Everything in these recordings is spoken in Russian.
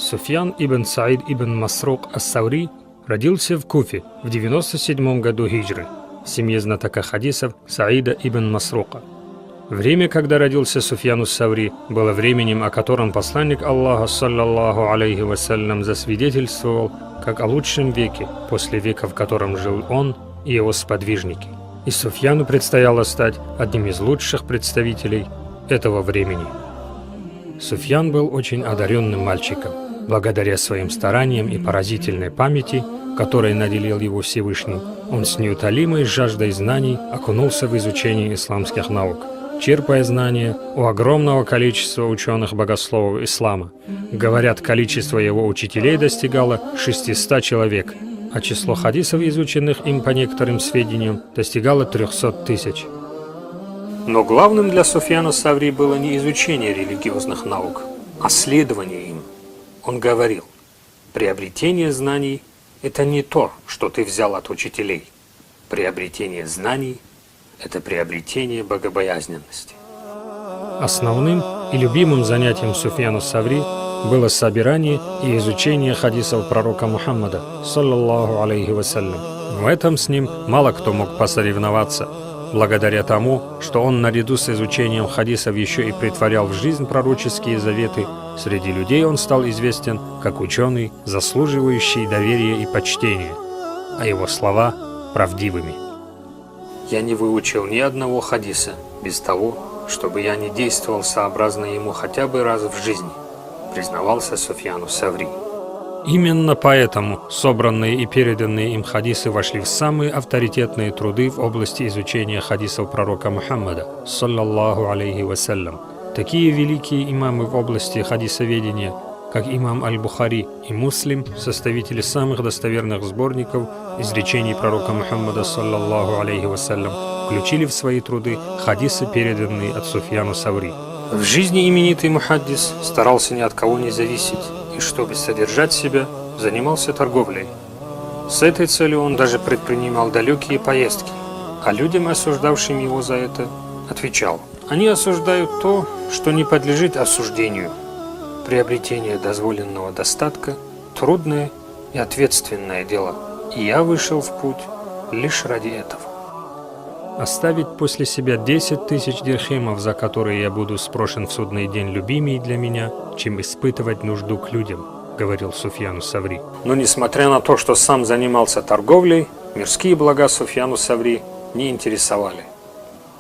Суфьян ибн Саид ибн Масрук ас-Саури родился в Куфе в 97 году хиджры в семье знатока хадисов Саида ибн Масрука. Время, когда родился Суфьян ас-Саури, было временем, о котором посланник Аллаха, саллаллаху алейхи вассалям, засвидетельствовал как о лучшем веке, после века, в котором жил он и его сподвижники. И Суфьяну предстояло стать одним из лучших представителей этого времени. Суфьян был очень одаренным мальчиком. Благодаря своим стараниям и поразительной памяти, которой наделил его Всевышний, он с неутолимой жаждой знаний окунулся в изучение исламских наук, черпая знания у огромного количества ученых-богословов ислама. Говорят, количество его учителей достигало 600 человек, а число хадисов, изученных им по некоторым сведениям, достигало 300 тысяч. Но главным для Суфьяна ас-Саури было не изучение религиозных наук, а следование им. Он говорил: приобретение знаний – это не то, что ты взял от учителей. Приобретение знаний – это приобретение богобоязненности. Основным и любимым занятием Суфьяна ас-Саури было собирание и изучение хадисов пророка Мухаммада, саллаллаху алейхи вассалям. В этом с ним мало кто мог посоревноваться, благодаря тому, что он наряду с изучением хадисов еще и претворял в жизнь пророческие заветы. Среди людей он стал известен как ученый, заслуживающий доверия и почтения, а его слова – правдивыми. «Я не выучил ни одного хадиса без того, чтобы я не действовал сообразно ему хотя бы раз в жизни», признавался Суфьян ас-Саури. Именно поэтому собранные и переданные им хадисы вошли в самые авторитетные труды в области изучения хадисов пророка Мухаммада, саллаллаху алейхи вассалям. Такие великие имамы в области хадисоведения, как имам Аль-Бухари и Муслим, составители самых достоверных сборников изречений пророка Мухаммада, саллаллаху алейхи вассалям, включили в свои труды хадисы, переданные от Суфьяна ас-Саури. В жизни именитый мухаддис старался ни от кого не зависеть, и чтобы содержать себя, занимался торговлей. С этой целью он даже предпринимал далекие поездки, а людям, осуждавшим его за это, отвечал: «Они осуждают то, что не подлежит осуждению. Приобретение дозволенного достатка – трудное и ответственное дело, и я вышел в путь лишь ради этого. Оставить после себя 10 тысяч дирхемов, за которые я буду спрошен в судный день, любимей для меня, чем испытывать нужду к людям», — говорил Суфьян ас-Саури. Но несмотря на то, что сам занимался торговлей, мирские блага Суфьяна ас-Саури не интересовали.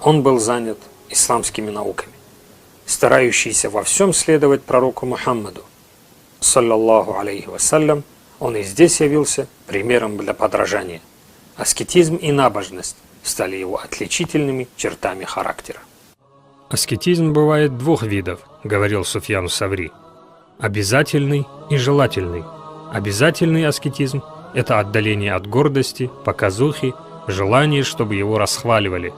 Он был занят исламскими науками, старающийся во всем следовать пророку Мухаммаду, саллаллаху алейхи вассалям. Он и здесь явился примером для подражания. Аскетизм и набожность стали его отличительными чертами характера. «Аскетизм бывает двух видов», — говорил Суфьян ас-Саури: обязательный и желательный. Обязательный аскетизм — это отдаление от гордости, показухи, желание, чтобы его расхваливали.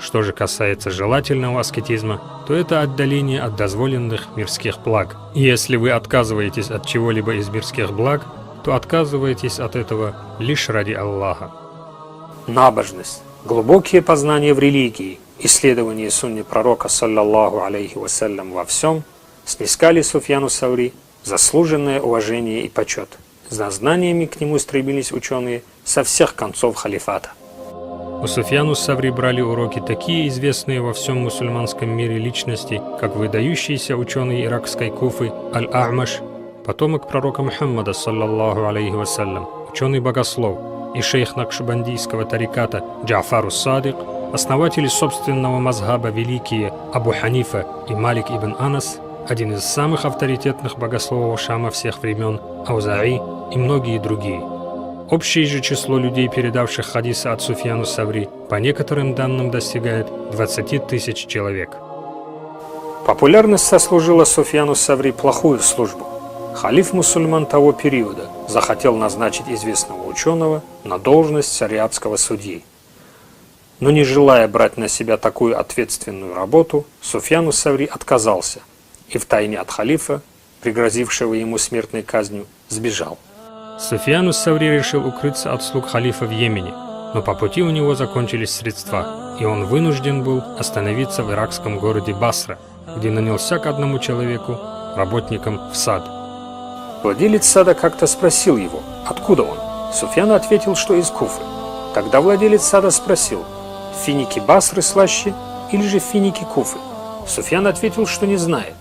Что же касается желательного аскетизма, то это отдаление от дозволенных мирских благ. И если вы отказываетесь от чего-либо из мирских благ, то отказываетесь от этого лишь ради Аллаха. Набожность, глубокие познания в религии, исследование сунны пророка, саллаллаху алейхи вассалям, во всем снискали Суфьяну ас-Саури заслуженное уважение и почет. За знаниями к нему стремились ученые со всех концов халифата. У Суфьяна ас-Саури брали уроки такие известные во всем мусульманском мире личности, как выдающийся ученый иракской Куфы Аль-А'маш, потомок пророка Мухаммада, саллаллаху алейхи вассалям, ученый-богослов, и шейх накшбандийского тариката Джа'фар ас-Садик, основатели собственного мазхаба великие Абу Ханифа и Малик ибн Анас, один из самых авторитетных богословов Шама всех времен Аузаи и многие другие. Общее же число людей, передавших хадисы от Суфьяна ас-Саури, по некоторым данным достигает 20 тысяч человек. Популярность сослужила Суфьяну ас-Саури плохую службу. Халиф мусульман того периода захотел назначить известного ученого на должность шариатского судьи. Но не желая брать на себя такую ответственную работу, Суфьян ас-Саури отказался и втайне от халифа, пригрозившего ему смертной казнью, сбежал. Суфьян ас-Саури решил укрыться от слуг халифа в Йемене, но по пути у него закончились средства, и он вынужден был остановиться в иракском городе Басра, где нанялся к одному человеку, работником в сад. Владелец сада как-то спросил его, откуда он. Суфьян ответил, что из Куфы. Тогда владелец сада спросил, финики Басры слаще или же финики Куфы? Суфьян ответил, что не знает.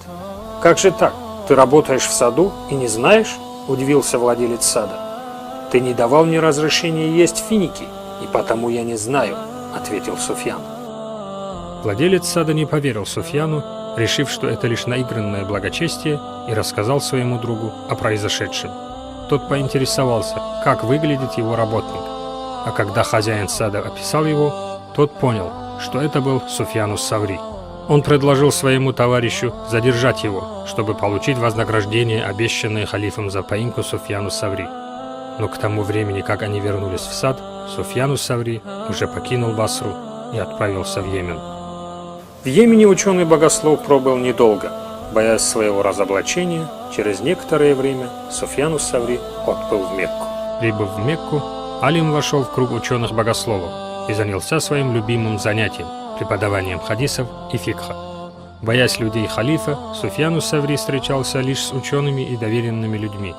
«Как же так? Ты работаешь в саду и не знаешь?» – удивился владелец сада. «Ты не давал мне разрешения есть финики, и потому я не знаю», – ответил Суфьян. Владелец сада не поверил Суфьяну, решив, что это лишь наигранное благочестие, и рассказал своему другу о произошедшем. Тот поинтересовался, как выглядит его работник. А когда хозяин сада описал его, тот понял, что это был Суфьян ас-Саври. Он предложил своему товарищу задержать его, чтобы получить вознаграждение, обещанное халифом за поимку Суфьяну ас-Саври. Но к тому времени, как они вернулись в сад, Суфьян ас-Саври уже покинул Басру и отправился в Йемен. В Йемене ученый-богослов пробыл недолго. Боясь своего разоблачения, через некоторое время Суфьян ас-Саври отбыл в Мекку. Прибыв в Мекку, алим вошел в круг ученых-богословов и занялся своим любимым занятием – преподаванием хадисов и фикха. Боясь людей халифа, Суфьян ас-Саври встречался лишь с учеными и доверенными людьми.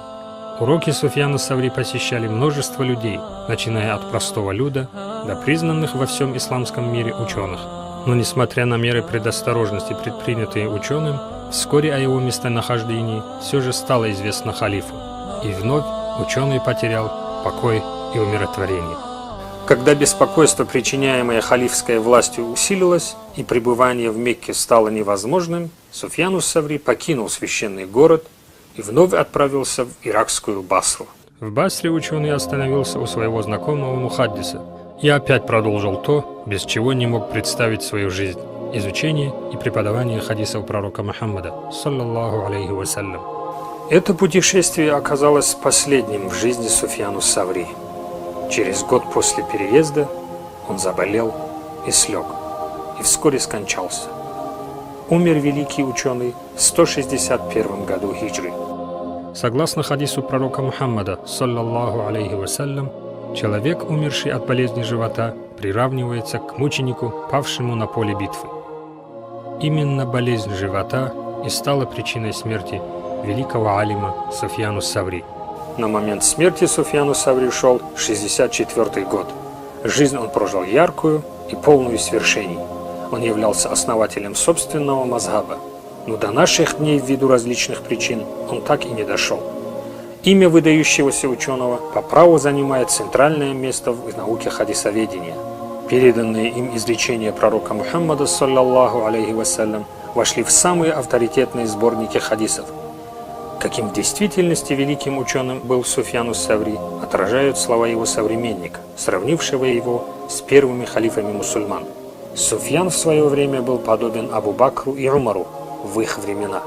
Уроки Суфьяна ас-Саври посещали множество людей, начиная от простого люда до признанных во всем исламском мире ученых. Но несмотря на меры предосторожности, предпринятые ученым, вскоре о его местонахождении все же стало известно халифу. И вновь ученый потерял покой и умиротворение. Когда беспокойство, причиняемое халифской властью, усилилось и пребывание в Мекке стало невозможным, Суфьян ас-Саври покинул священный город и вновь отправился в иракскую Басру. В Басре ученый остановился у своего знакомого мухаддиса и опять продолжил то, без чего не мог представить свою жизнь – изучение и преподавание хадисов пророка Мухаммада, саллаллаху алейхи вассалям. Это путешествие оказалось последним в жизни Суфьяна ас-Саври. Через год после переезда он заболел и слег, и вскоре скончался. Умер великий ученый в 161 году хиджры. Согласно хадису пророка Мухаммада, саллаллаху алейхи вассалям, человек, умерший от болезни живота, приравнивается к мученику, павшему на поле битвы. Именно болезнь живота и стала причиной смерти великого алима Суфьяна ас-Саври. На момент смерти Суфьян ас-Саври шел 64-й год. Жизнь он прожил яркую и полную свершений. Он являлся основателем собственного мазхаба, но до наших дней ввиду различных причин он так и не дошел. Имя выдающегося ученого по праву занимает центральное место в науке хадисоведения. Переданные им изречения пророка Мухаммада, саллаллаху алейхи вассалям, вошли в самые авторитетные сборники хадисов. Каким в действительности великим ученым был Суфьян ас-Саври, отражают слова его современника, сравнившего его с первыми халифами мусульман. Суфьян в свое время был подобен Абу Бакру и Умару в их времена.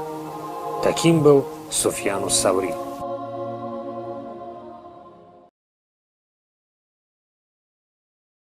Таким был Суфьян ас-Саври.